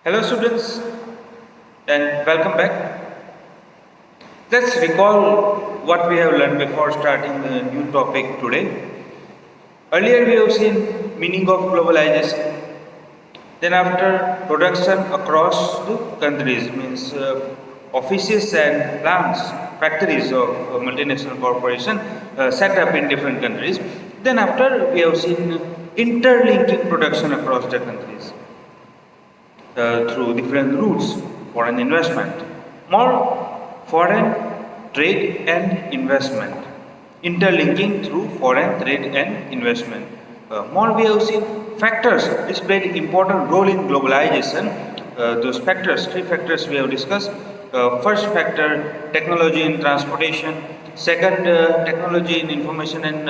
Hello students and welcome back. Let's recall what we have learned before starting the new topic today. Earlier we have seen meaning of globalization. Then after production across the countries means offices and plants, factories of multinational corporation set up in different countries. Then after we have seen interlinking production across the countries through different routes, foreign investment, more foreign trade and investment, interlinking through foreign trade and investment. More we have seen factors which played important role in globalization. Those factors, three factors we have discussed. First factor, technology in transportation. Second, technology in information and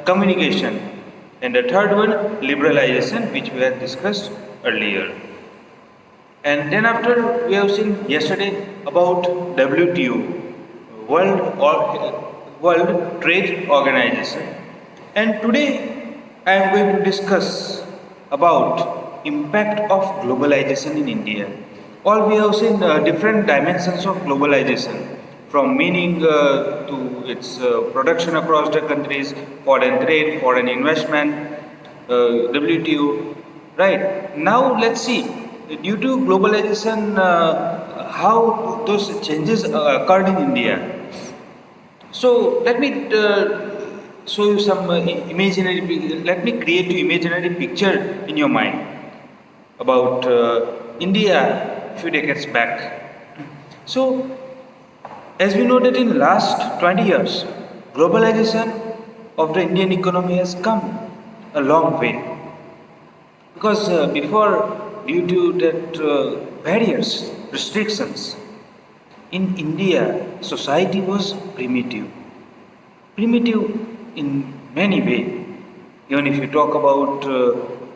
communication. And the third one, liberalization, which we had discussed earlier. And then after we have seen yesterday about WTO, World Trade Organization. And today I am going to discuss about impact of globalization in India. All we have seen different dimensions of globalization, from meaning to its production across the countries, foreign trade, foreign investment, WTO. Right now, let's see due to globalization how those changes occurred in India. So let me show you some imaginary. Let me create you imaginary picture in your mind about India few decades back. So as we know that in last 20 years, globalization of the Indian economy has come a long way. Because before, due to that barriers, restrictions, in India, society was primitive. Primitive in many ways. Even if you talk about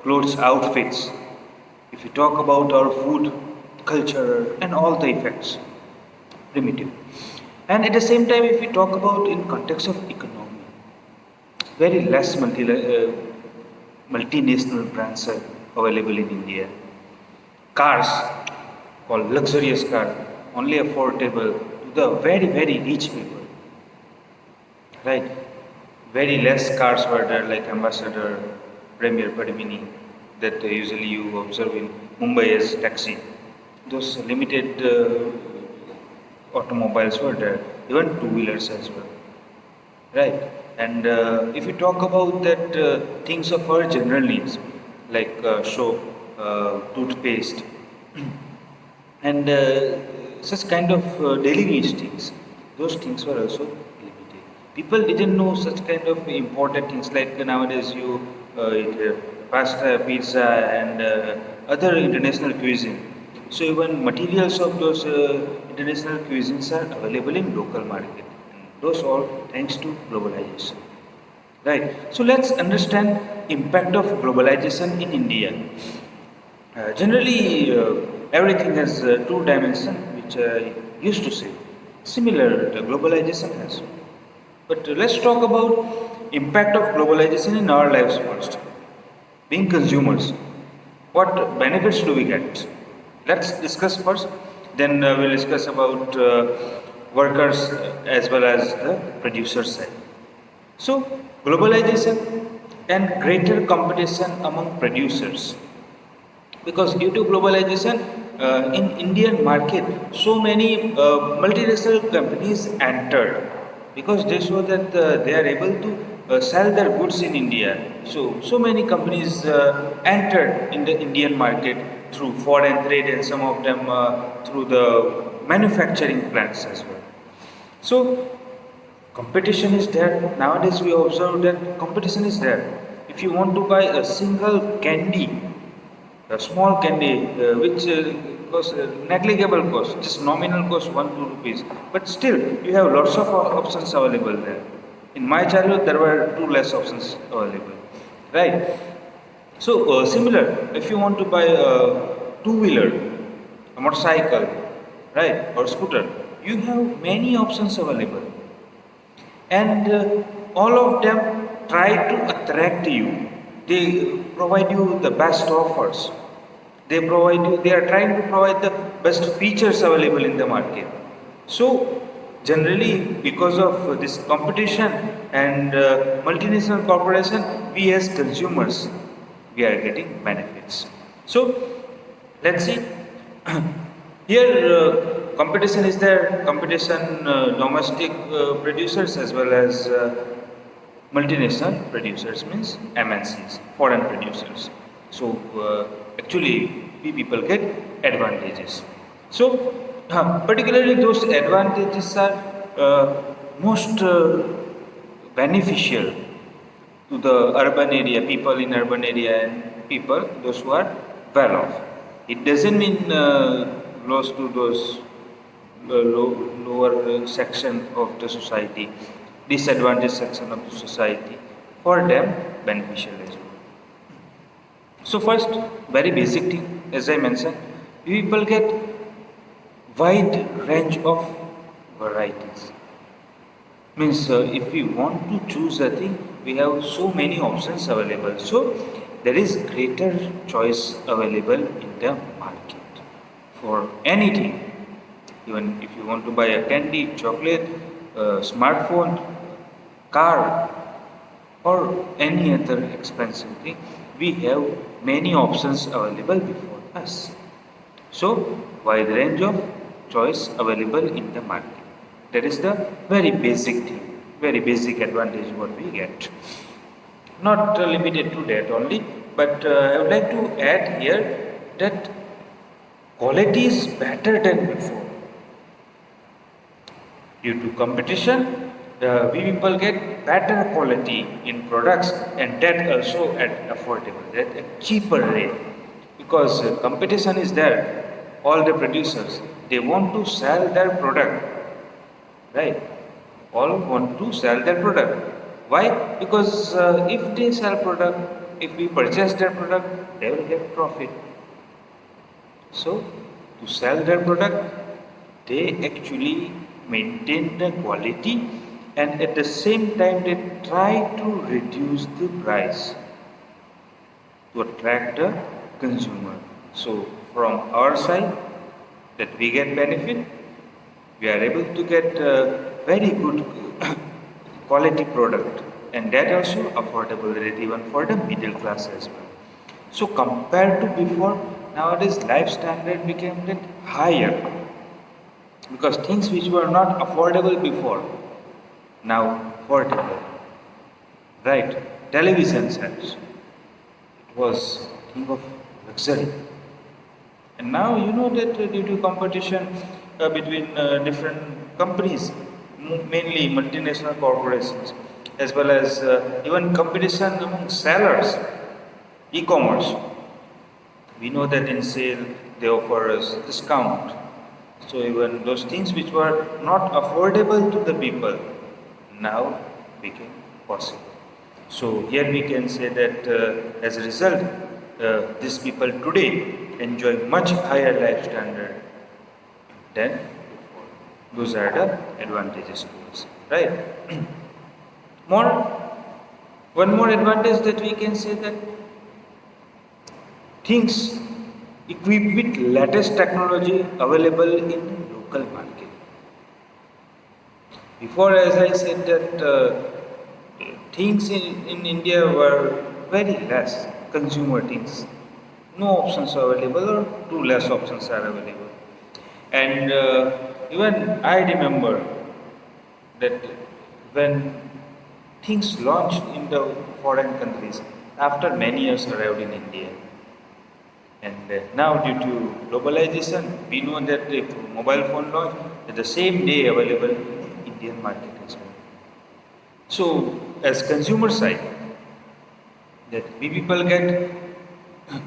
clothes, outfits, if you talk about our food, culture, and all the effects, primitive. And at the same time, if we talk about in context of economy, very less multinational brands are available in India. Cars, called luxurious cars, only affordable to the very rich people. Right? Very less cars were there, like Ambassador, Premier Padmini, that usually you observe in Mumbai as taxi. Those limited automobiles were there, even two-wheelers as well. Right? And if you talk about that things of our general needs, like soap, toothpaste, and such kind of daily needs things, those things were also limited. People didn't know such kind of important things like nowadays you eat pasta, pizza, and other international cuisine. So even materials of those international cuisines are available in local market. And those all thanks to globalization. Right. So let's understand impact of globalization in India. Generally, everything has two dimensions, which I used to say. Similar, the globalization has. But let's talk about impact of globalization in our lives first. Being consumers, what benefits do we get? Let's discuss first. Then we'll discuss about workers as well as the producer side. So, globalization and greater competition among producers, because due to globalization in Indian market so many multinational companies entered, because they saw that they are able to sell their goods in India. So many companies entered in the Indian market through foreign trade, and some of them through the manufacturing plants as well. So competition is there. Nowadays we observe that competition is there. If you want to buy a single candy, a small candy which costs negligible cost, just nominal cost 1-2 rupees, but still you have lots of options available there. In my childhood there were two less options available, right? So similar, if you want to buy a two-wheeler, a motorcycle, right, or scooter, you have many options available, and all of them try to attract you. They provide you the best offers. They are trying to provide the best features available in the market. So generally, because of this competition and multinational corporation, we as consumers, we are getting benefits. So let's see. Here competition is there, competition domestic producers as well as multinational producers, means MNCs, foreign producers. So actually we people get advantages. So particularly those advantages are most beneficial to the urban area, people in urban area and people, those who are well off. It doesn't mean loss to those lower section of the society, disadvantaged section of the society. For them, beneficial as well. So first, very basic thing, as I mentioned, people get wide range of varieties. Means if we want to choose a thing, we have so many options available. So there is greater choice available in the market for anything. Even if you want to buy a candy, chocolate, smartphone, car, or any other expensive thing, we have many options available before us. So wide range of choice available in the market. That is the very basic thing, very basic advantage what we get. Not limited to that only, but I would like to add here that quality is better than before. Due to competition, we people get better quality in products, and that also at affordable, at a cheaper rate. Because competition is there, all the producers, they want to sell their product, right? All want to sell their product. Why? Because if they sell product, if we purchase their product, they will get profit. So to sell their product, they actually maintain the quality, and at the same time they try to reduce the price to attract the consumer. So from our side, that we get benefit, we are able to get very good quality product, and that also affordable rate even for the middle class as well. So compared to before, nowadays life standard became that higher, because things which were not affordable before, now affordable. Right? Television sets, it was thing of luxury. And now you know that due to competition between different companies, mainly multinational corporations, as well as even competition among sellers, e-commerce. We know that in sale they offer us discount. So even those things which were not affordable to the people now became possible. So here we can say that as a result, these people today enjoy much higher life standard than before. Those are the advantages to us, right? more, one more advantage that we can say, that things equipped with latest technology available in local market. Before, as I said, that things in India were very less, consumer things. No options are available, or too less options are available. And even I remember that when things launched in the foreign countries, after many years arrived in India. And now due to globalization, we know that if mobile phone launch, at the same day available in the Indian market as well. So as consumer side, that we people get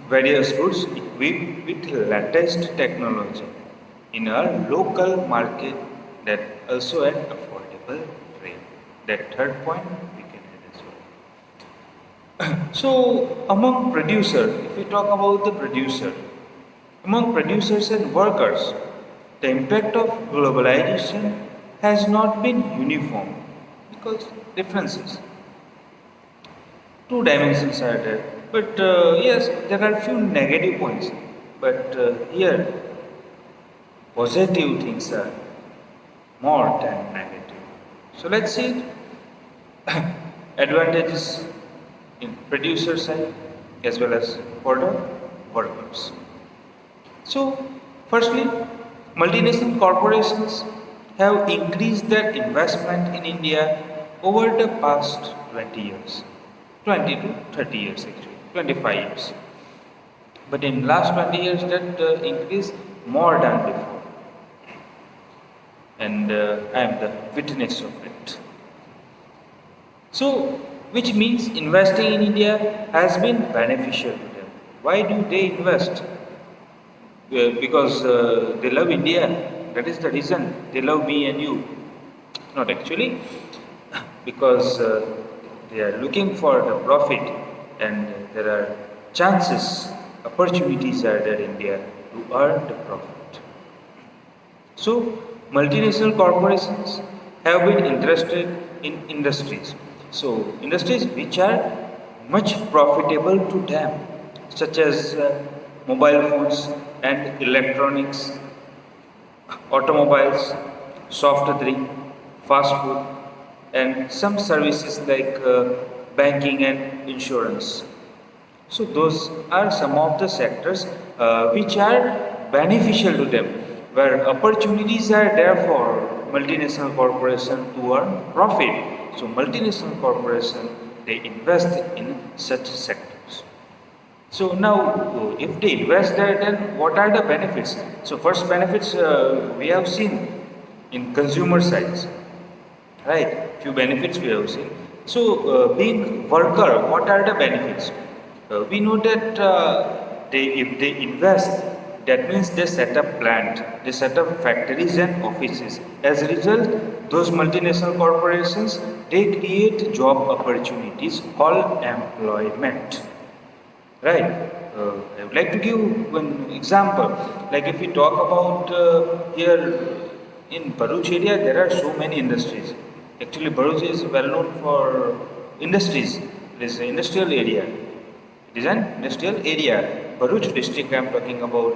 various goods equipped with latest technology in our local market, that also at affordable rate. That third point we can add as well. So among producer, if we talk about the producer, among producers and workers, the impact of globalization has not been uniform, because differences. Two dimensions are there, but yes, there are few negative points. but here positive things are more than negative. So let's see advantages in producer side as well as for the workers. So, firstly, multinational corporations have increased their investment in India over the past 20 years, 20 to 30 years actually, 25 years. But in last 20 years, that increase more than before, and I am the witness of it. So, which means investing in India has been beneficial to them. Why do they invest? Because they love India. That is the reason they love me and you. Not actually, because they are looking for the profit, and there are chances, opportunities are there in India to earn the profit. So, multinational corporations have been interested in industries. So, industries which are much profitable to them, such as mobile phones and electronics, automobiles, soft drink, fast food, and some services like banking and insurance. So those are some of the sectors which are beneficial to them, where opportunities are there for multinational corporation to earn profit. So multinational corporation, they invest in such sectors. So now, if they invest there, then what are the benefits? So first benefits we have seen in consumer sides, right? Few benefits we have seen. So being worker, what are the benefits? We know that if they invest, that means they set up plant, they set up factories and offices. As a result, those multinational corporations, they create job opportunities called employment. Right. I would like to give one example. Like if we talk about here in Bharuch area, there are so many industries. Actually, Bharuch is well known for industries. It is an industrial area. It is an industrial area. Bharuch district I am talking about,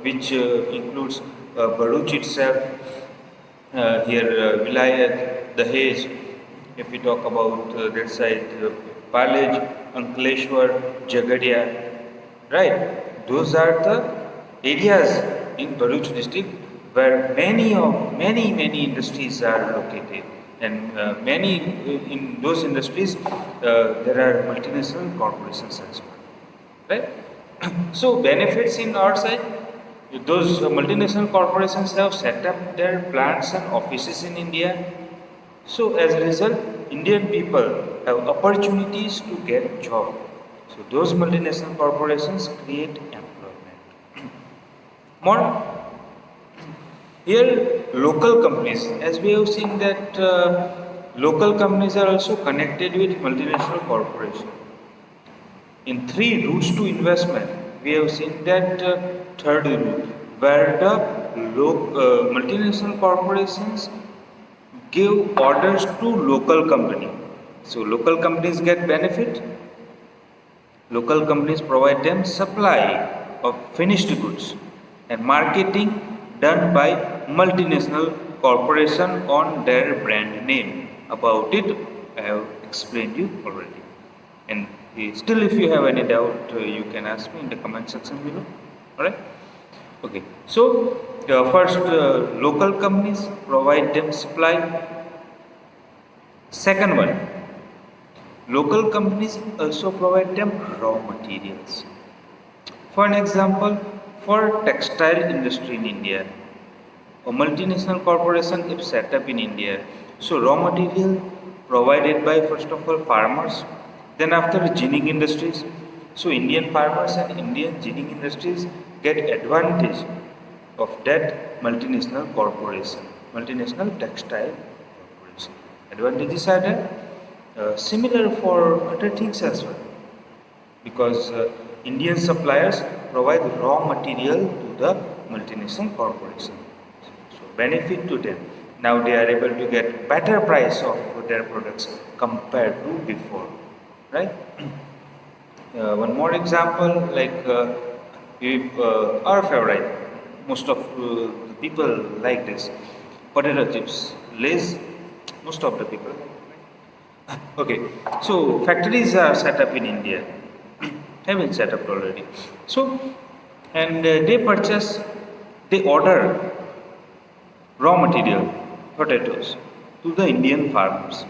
which includes Bharuch itself, here Vilayat, Dahej, if we talk about that side, Palej, Ankleshwar, Jagadia, right? Those are the areas in Bharuch district where many industries are located, and many in those industries there are multinational corporations as well, right? So benefits in our side, those multinational corporations have set up their plants and offices in India. So as a result, Indian people have opportunities to get job. So those multinational corporations create employment. More here, local companies, as we have seen that local companies are also connected with multinational corporations. In three routes to investment, we have seen that third route, where the multinational corporations give orders to local company. So local companies get benefit. Local companies provide them supply of finished goods, and marketing done by multinational corporation on their brand name. About it, I have explained you already. And still, if you have any doubt, you can ask me in the comment section below. Alright? Okay. So, first, local companies provide them supply. Second one, local companies also provide them raw materials. For an example, for textile industry in India, a multinational corporation is set up in India. So raw material provided by first of all farmers, then after ginning industries. So Indian farmers and Indian ginning industries get advantage of that multinational corporation, multinational textile corporation. Advantages are there. Similar for other things as well, because Indian suppliers provide raw material to the multinational corporation. So benefit to them. Now they are able to get better price of their products compared to before, right? One more example, like Our favorite, most of the people like this. Potato chips, Lays, most of the people. Okay, so factories are set up in India, have been set up already. So, and they order raw material, potatoes, to the Indian farmers.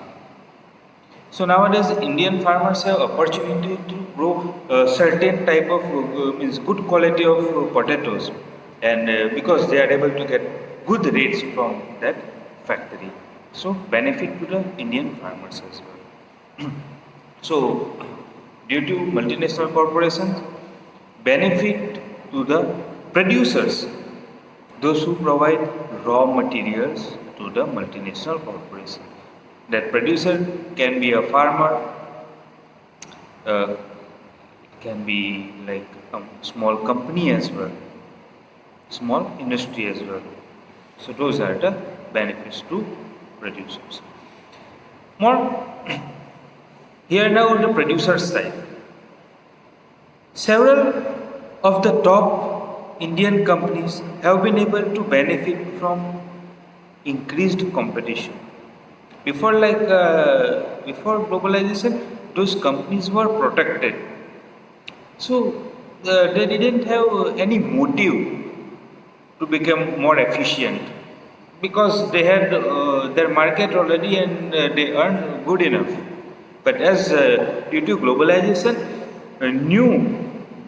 So nowadays, Indian farmers have opportunity to grow certain type of means good quality of potatoes, and because they are able to get good rates from that factory, so benefit to the Indian farmers as well. So, due to multinational corporations, benefit to the producers, those who provide raw materials to the multinational corporation. That producer can be a farmer, it can be like a small company as well, small industry as well. So those are the benefits to producers. More here now the producer side. Several of the top Indian companies have been able to benefit from increased competition. Before globalization, those companies were protected, so they didn't have any motive to become more efficient because they had their market already and they earned good enough. But as due to globalization, new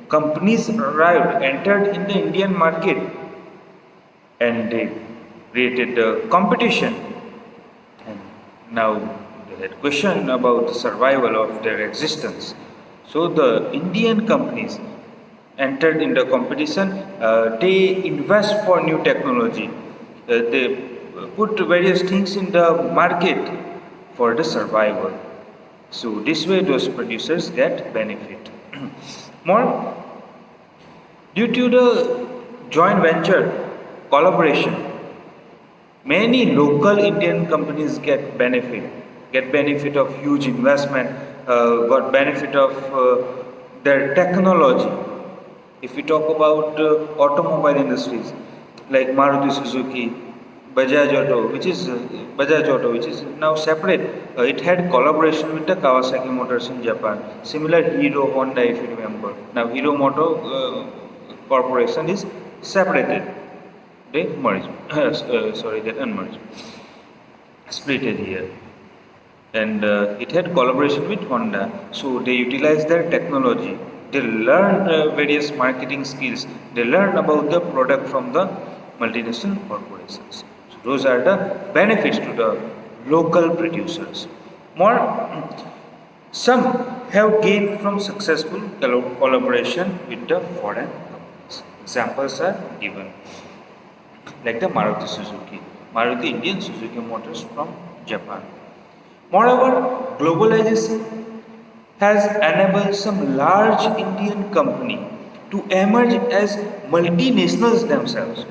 companies arrived, entered in the Indian market, and they created competition. And now they had question about the survival of their existence. So the Indian companies entered in the competition. They invest for new technology. They put various things in the market for the survival. So this way, those producers get benefit. More, due to the joint venture collaboration, many local Indian companies get benefit of huge investment, got benefit of their technology. If we talk about automobile industries like Maruti Suzuki, Bajaj Auto, which is now separate. It had collaboration with the Kawasaki Motors in Japan. Similar Hero Honda, if you remember. Now Hero Moto Corporation is separated. They merged. They unmerged, splitted here, and it had collaboration with Honda. So they utilized their technology. They learned various marketing skills. They learned about the product from the multinational corporations. So those are the benefits to the local producers. More, some have gained from successful collaboration with the foreign companies. Examples are given, like the Maruti Suzuki, Maruti Indian Suzuki Motors from Japan. Moreover, globalization has enabled some large Indian company to emerge as multinationals themselves.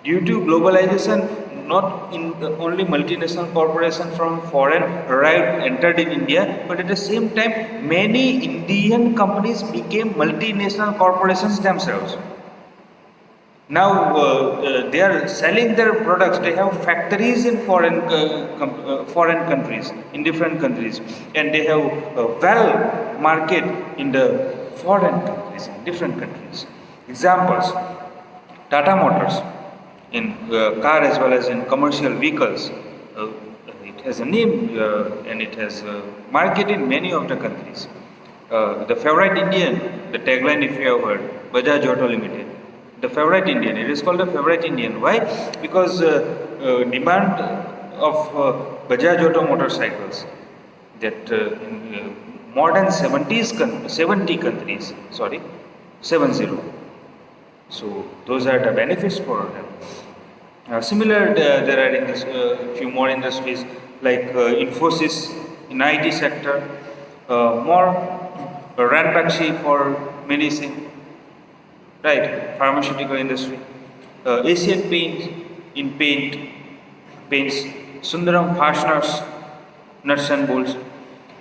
Due to globalization, not in only multinational corporation from foreign arrived entered in India, but at the same time, many Indian companies became multinational corporations themselves. Now they are selling their products. They have factories in foreign countries, in different countries, and they have a well market in the foreign countries, in different countries. Examples: Tata Motors in car as well as in commercial vehicles. It has a name and it has a market in many of the countries. The favorite Indian, the tagline, if you have heard, Bajaj Auto Limited. The favorite Indian. It is called the favorite Indian. Why? Because demand of Bajaj Auto motorcycles, that in more than 70 countries, 70. So those are the benefits for them. Similar, there are in this few more industries like Infosys in IT sector, more Ranbaxy for medicine, right? Pharmaceutical industry, Asian paints, Sundaram fasteners, nuts and bolts,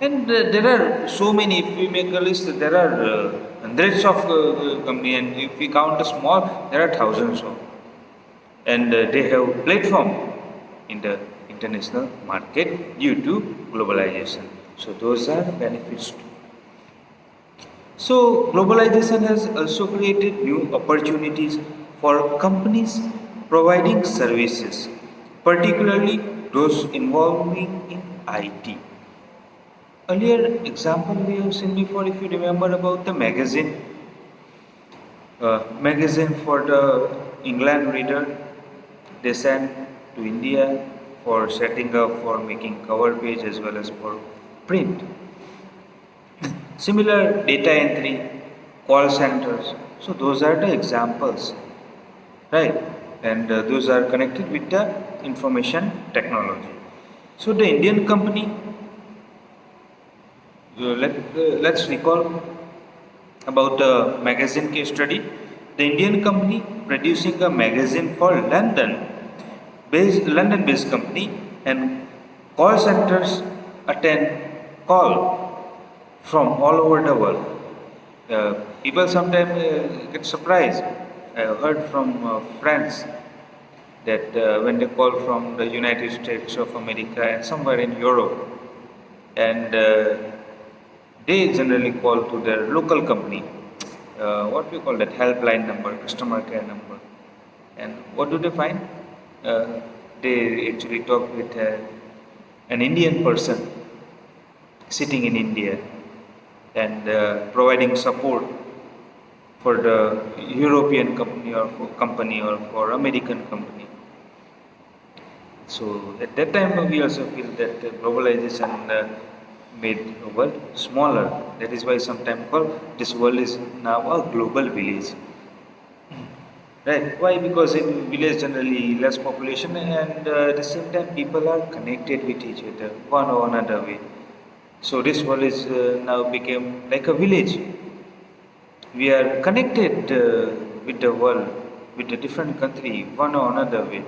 and there are so many. If we make a list, there are hundreds of company, and if we count the small, there are thousands of, and they have platform in the international market due to globalization. So those are benefits too. So globalization has also created new opportunities for companies providing services, particularly those involving in IT. Earlier example we have seen before, if you remember, about the magazine for the England reader, they sent to India for setting up, for making cover page as well as for print. Similar data entry, call centers. So those are the examples, right? And those are connected with the information technology. So the Indian company, let's recall about the magazine case study. The Indian company producing a magazine for London-based company, and call centers attend call from all over the world. People sometimes get surprised. I have heard from friends that when they call from the United States of America and somewhere in Europe, and they generally call to their local company, what we call that helpline number, customer care number, and what do they find? Uh, they actually talk with an Indian person sitting in India and providing support for the European company or for American company. So at that time we also feel that globalization made the world smaller. That is why sometimes called this world is now a global village. Right? Why? Because in village generally less population, and at the same time people are connected with each other one or another way. So this world is now became like a village. We are connected with the world, with a different country, one or another way.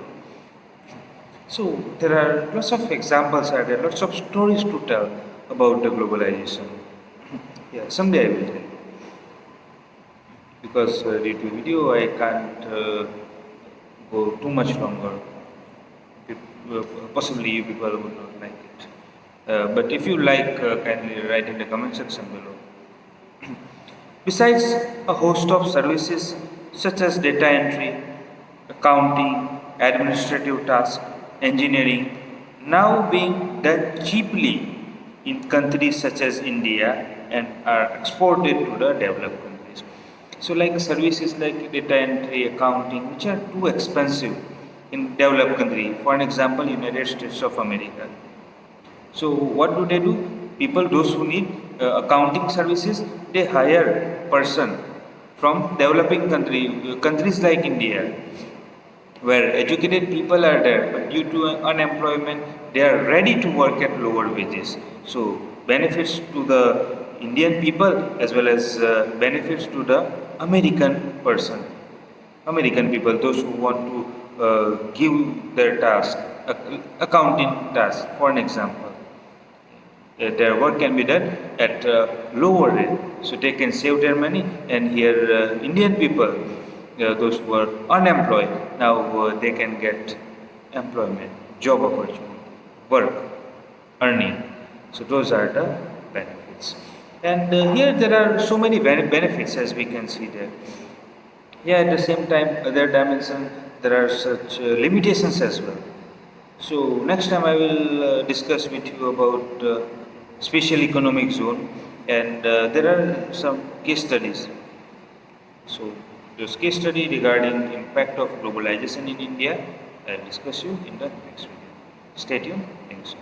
So there are lots of examples are there, lots of stories to tell about the globalization. Yeah, someday I will tell you. Because due to video I can't go too much longer. Possibly you people would not like it. But if you like, kindly write in the comment section below. Besides a host of services such as data entry, accounting, administrative tasks, engineering, now being done cheaply in countries such as India and are exported to the developed countries. So, like services like data entry, accounting, which are too expensive in developed country. For an example, United States of America. So what do they do? People, those who need accounting services, they hire person from developing countries like India, where educated people are there, but due to unemployment, they are ready to work at lower wages. So benefits to the Indian people as well as benefits to the American person, American people, those who want to give their task, accounting task, for an example. Their work can be done at lower rate, so they can save their money. And here, Indian people, those who are unemployed, now they can get employment, job opportunity, work, earning. So those are the benefits. And here there are so many benefits as we can see there. Yeah, at the same time, other dimension, there are such limitations as well. So next time I will discuss with you about special economic zone, and there are some case studies. So this case study regarding impact of globalization in India, I will discuss you in the next video. Stay tuned. Thanks.